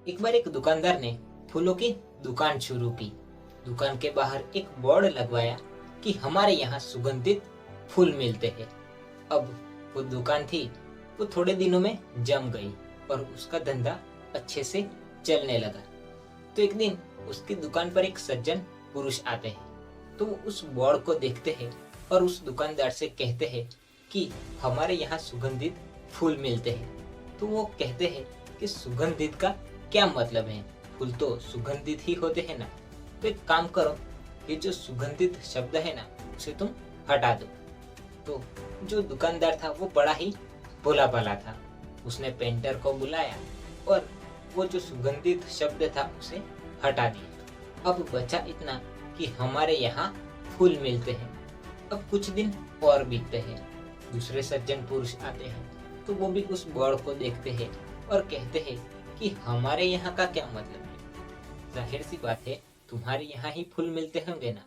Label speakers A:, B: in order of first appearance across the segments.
A: एक बार एक दुकानदार ने फूलों की दुकान शुरू की। दुकान के बाहर एक बोर्ड लगवाया कि हमारे यहाँ सुगंधित फूल मिलते हैं। अब वो दुकान थी, वो थोड़े दिनों में जम गई और उसका धंधा अच्छे से चलने लगा। तो एक दिन उसकी दुकान पर एक सज्जन पुरुष आते हैं। तो वो उस बोर्ड को देखते हैं और उस दुकानदार से कहते हैं कि हमारे यहाँ सुगंधित फूल मिलते हैं। तो वो कहते हैं कि सुगंधित का क्या मतलब है, फूल तो सुगंधित ही होते हैं ना। तो एक काम करो, ये जो सुगंधित शब्द है ना उसे तुम हटा दो। तो जो दुकानदार था वो बड़ा ही भोला भाला था। उसने पेंटर को बुलाया और वो जो सुगंधित शब्द था उसे हटा दिया। अब बचा इतना कि हमारे यहाँ फूल मिलते हैं। अब कुछ दिन और बीतते हैं। दूसरे सज्जन पुरुष आते हैं तो वो भी उस बोर्ड को देखते हैं और कहते हैं कि हमारे यहाँ का क्या मतलब है। जाहिर सी बात है, तुम्हारे यहाँ ही फूल मिलते होंगे ना।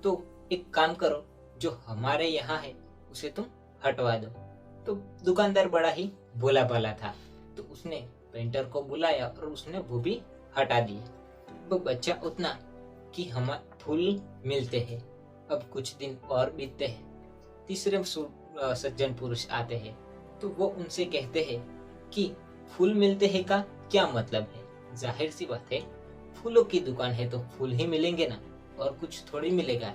A: तो एक काम करो, जो हमारे यहाँ है उसे तुम हटवा दो। तो दुकानदार बड़ा ही भोला भाला था, तो उसने पेंटर को बुलाया और उसने वो भी हटा दिया। वो बच्चा उतना कि हम फूल मिलते हैं। अब कुछ दिन और बीतते हैं। तीसरे सज्जन पुरुष आते हैं तो वो उनसे कहते हैं कि फूल मिलते हैं का क्या मतलब है। जाहिर सी बात है, फूलों की दुकान है तो फूल ही मिलेंगे ना, और कुछ थोड़ी मिलेगा।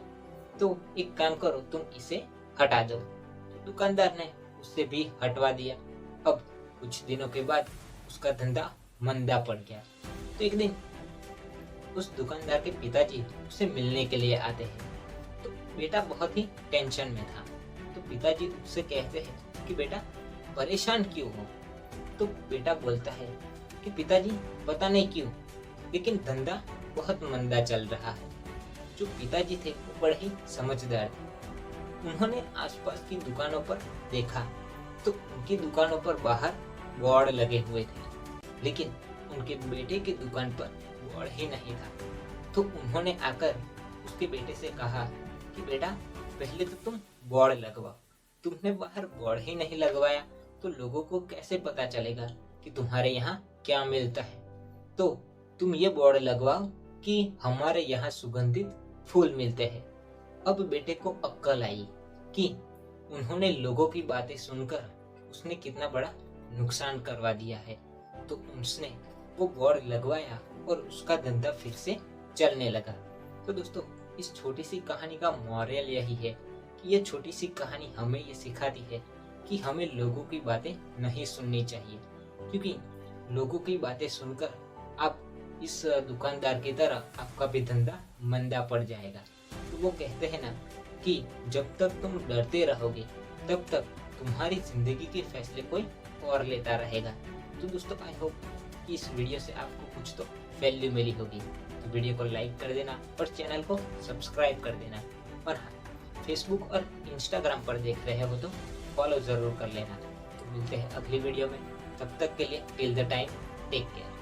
A: तो एक काम करो, तुम इसे हटा दो। तो दुकानदार ने उससे भी हटवा दिया। अब कुछ दिनों के बाद उसका धंधा मंदा पड़ गया। तो एक दिन उस दुकानदार के पिताजी उसे मिलने के लिए आते हैं। तो बेटा बहुत ही टेंशन में था। तो पिताजी उससे कहते हैं कि बेटा परेशान क्यों हो। तो बेटा बोलता है कि पिताजी पता नहीं क्यों, लेकिन धंधा बहुत मंदा चल रहा है। जो पिताजी थे वो बड़े ही समझदार थे। उन्होंने आसपास की दुकानों पर देखा तो उनकी दुकानों पर बाहर बोर्ड लगे हुए थे, लेकिन उनके बेटे की दुकान पर बोर्ड ही नहीं था। तो उन्होंने आकर उसके बेटे से कहा कि बेटा पहले तो तुम बोर्ड लगवाओ। तुमने बाहर बोर्ड ही नहीं लगवाया तो लोगों को कैसे पता चलेगा कि तुम्हारे यहाँ क्या मिलता है। तो तुम ये बोर्ड लगवाओ कि हमारे यहाँ सुगंधित फूल मिलते हैं। अब बेटे को अक्ल आई कि उन्होंने लोगों की बातें सुनकर उसने कितना बड़ा नुकसान करवा दिया है। तो उसने वो बोर्ड लगवाया और उसका धंधा फिर से चलने लगा। तो दोस्तों, इस छोटी सी कहानी का मॉरल यही है कि ये छोटी सी कहानी हमें ये सिखाती है कि हमें लोगों की बातें नहीं सुननी चाहिए, क्योंकि लोगों की बातें सुनकर आप इस दुकानदार की तरह आपका भी धंधा मंदा पड़ जाएगा। तो वो कहते हैं ना कि जब तक तुम डरते रहोगे तब तक तुम्हारी जिंदगी के फैसले कोई और लेता रहेगा। तो दोस्तों, आई होप कि इस वीडियो से आपको कुछ तो वैल्यू मिली होगी। तो वीडियो को लाइक कर देना और चैनल को सब्सक्राइब कर देना। और हाँ, फेसबुक और इंस्टाग्राम पर देख रहे हो तो फॉलो जरूर कर लेना। तो मिलते हैं अगली वीडियो में, तब तक के लिए till the time take care.